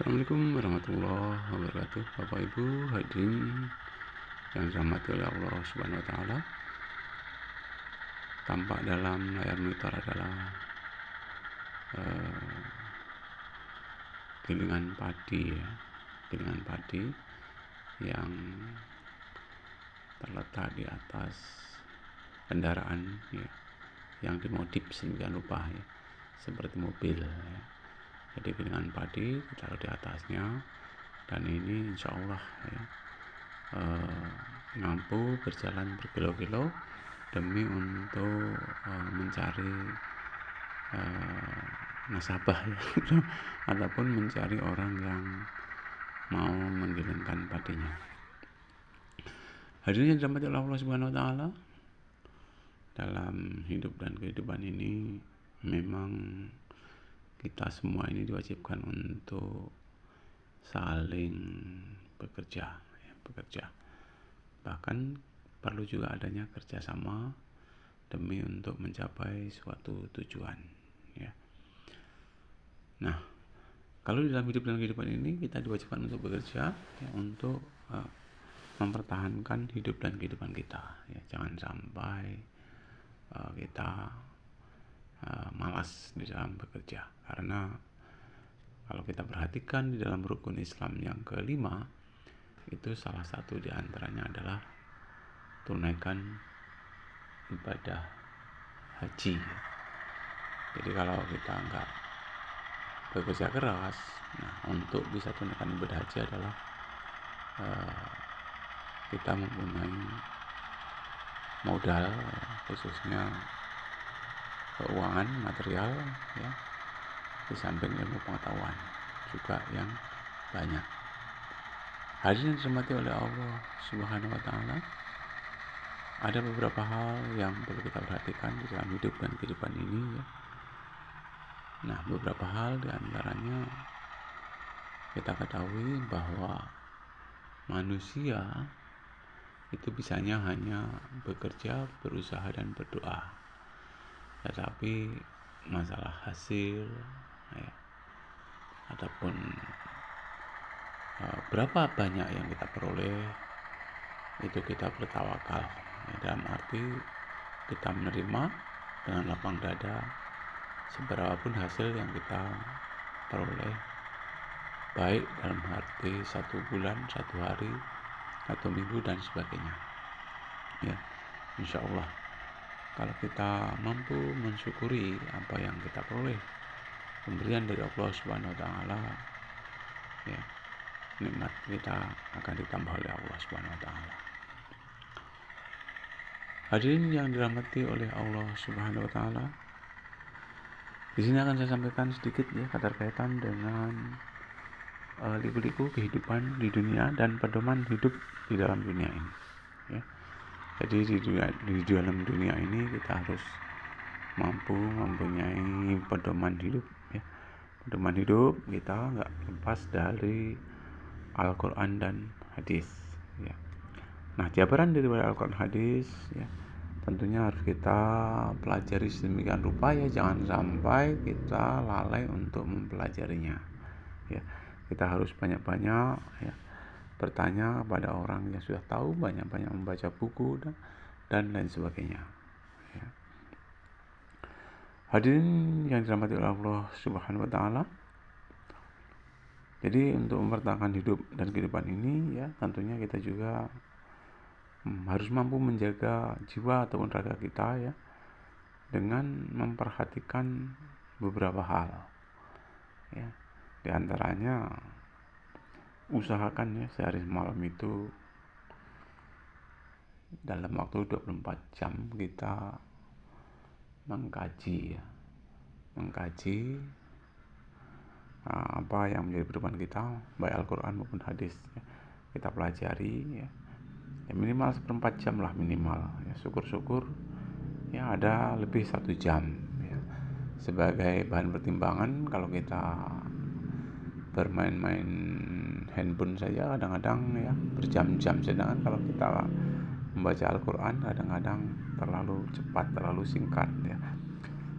Assalamualaikum warahmatullahi wabarakatuh. Bapak Ibu hadirin yang dirahmati oleh Allah Subhanahu wa taala. Tampak dalam layar monitor adalah gilingan padi ya. Gilingan padi yang terletak di atas kendaraan ya, yang dimodif sedemikian rupa ya, seperti mobil ya. Jadi gilingan padi ditaruh di atasnya, dan ini insya Allah ya, mampu berjalan berkilo-kilo demi untuk mencari nasabah ya ataupun mencari orang yang mau menggilingkan padinya. Hadirin yang dirahmati Allah Subhanahu wa taala, dalam hidup dan kehidupan ini memang kita semua ini diwajibkan untuk saling bekerja. Bahkan perlu juga adanya kerjasama demi untuk mencapai suatu tujuan ya. Nah, kalau di dalam hidup dan kehidupan ini kita diwajibkan untuk bekerja ya, untuk mempertahankan hidup dan kehidupan kita ya. Jangan sampai kita malas di dalam bekerja, karena kalau kita perhatikan di dalam rukun Islam yang kelima, itu salah satu di antaranya adalah tunaikan ibadah haji. Jadi kalau kita enggak bekerja keras, nah untuk bisa tunaikan ibadah haji adalah kita mempunyai modal, khususnya keuangan material ya, di samping ilmu pengetahuan juga yang banyak. Hadirin dirahmati oleh Allah Subhanahu wa taala, ada beberapa hal yang perlu kita perhatikan di dalam hidup dan kehidupan ini ya. Nah, beberapa hal di antaranya kita ketahui bahwa manusia itu bisanya hanya bekerja, berusaha dan berdoa. Tetapi masalah hasil ya, ataupun berapa banyak yang kita peroleh, itu kita bertawakal ya, dalam arti kita menerima dengan lapang dada seberapapun hasil yang kita peroleh, baik dalam arti 1 bulan, 1 hari, 1 minggu dan sebagainya ya. Insya Allah kalau kita mampu mensyukuri apa yang kita peroleh, pemberian dari Allah Subhanahu wa taala ya, nikmat kita akan ditambah oleh Allah Subhanahu wa taala. Hadirin yang dirahmati oleh Allah Subhanahu wa taala, di sini akan saya sampaikan sedikit ya keterkaitan dengan liku-liku kehidupan di dunia dan pedoman hidup di dalam dunia ini ya. Jadi di dalam dunia ini kita harus mampu mempunyai pedoman hidup ya. Pedoman hidup kita nggak lepas dari Al-Quran dan hadis ya. Nah, jabaran dari Al-Quran hadis ya, tentunya harus kita pelajari sedemikian rupa ya, jangan sampai kita lalai untuk mempelajarinya ya. Kita harus banyak-banyak ya bertanya kepada orang yang sudah tahu, banyak-banyak membaca buku dan lain sebagainya ya. Hadirin yang dirahmati oleh Allah Subhanahu wa taala, jadi untuk mempertahankan hidup dan kehidupan ini ya, tentunya kita juga harus mampu menjaga jiwa ataupun raga kita ya, dengan memperhatikan beberapa hal ya. Di antaranya usahakan ya sehari semalam itu dalam waktu 24 jam kita mengkaji ya, apa yang menjadi pedoman kita, baik Al-Quran maupun hadis ya. Kita pelajari ya, minimal 1/4 jam lah minimal ya. Syukur-syukur ya ada lebih 1 jam ya. Sebagai bahan pertimbangan, kalau kita bermain-main handphone saja kadang-kadang ya berjam-jam, sedangkan kalau kita membaca Al-Quran kadang-kadang terlalu cepat, terlalu singkat ya.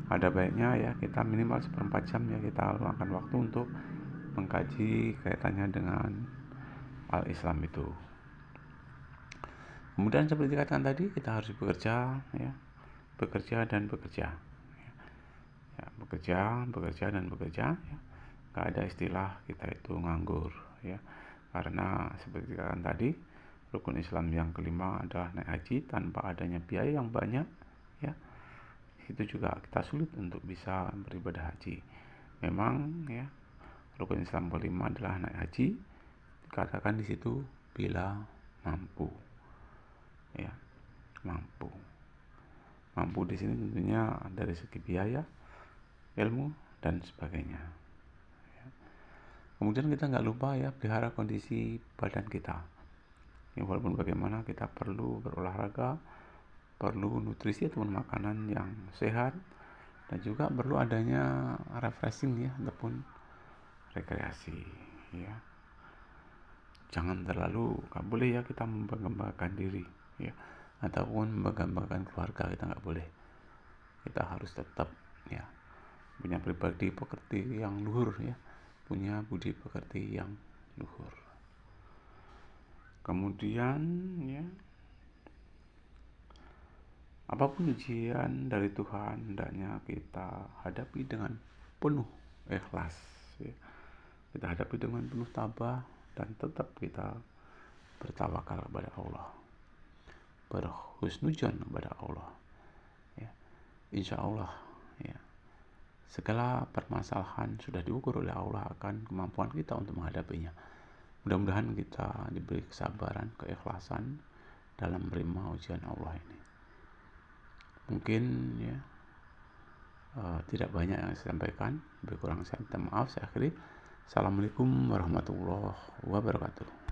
Ada baiknya ya kita minimal 1/4 jam ya kita luangkan waktu untuk mengkaji kaitannya dengan al-Islam itu. Kemudian seperti dikatakan tadi, kita harus bekerja, ya, bekerja dan bekerja, ya, bekerja dan bekerja. Ya. Gak ada istilah kita itu nganggur, ya, karena seperti dikatakan tadi, rukun Islam yang kelima adalah naik haji. Tanpa adanya biaya yang banyak, ya, itu juga kita sulit untuk bisa beribadah haji. Memang, ya, rukun Islam kelima adalah naik haji. Dikatakan di situ bila mampu, ya, mampu di sini tentunya dari segi biaya, ilmu dan sebagainya. Ya. Kemudian kita nggak lupa, ya, pelihara kondisi badan kita. Ya, walaupun bagaimana kita perlu berolahraga, perlu nutrisi atau makanan yang sehat, dan juga perlu adanya refreshing, ya, ataupun rekreasi, ya. Jangan terlalu, nggak boleh, ya, kita membanggakan diri, ya, ataupun membanggakan keluarga. Kita nggak boleh. Kita harus tetap, ya, punya pribadi pekerti yang luhur, ya, punya budi pekerti yang luhur. Kemudian, ya, apapun ujian dari Tuhan, hendaknya kita hadapi dengan penuh ikhlas, ya. Kita hadapi dengan penuh tabah dan tetap kita bertawakal kepada Allah, berhusnudzon kepada Allah, ya. Insya Allah, ya, segala permasalahan sudah diukur oleh Allah akan kemampuan kita untuk menghadapinya. Mudah-mudahan kita diberi kesabaran, keikhlasan dalam menerima ujian Allah ini. Mungkin, ya, tidak banyak yang saya sampaikan. Lebih kurang saya minta maaf. Saya akhiri. Assalamualaikum warahmatullahi wabarakatuh.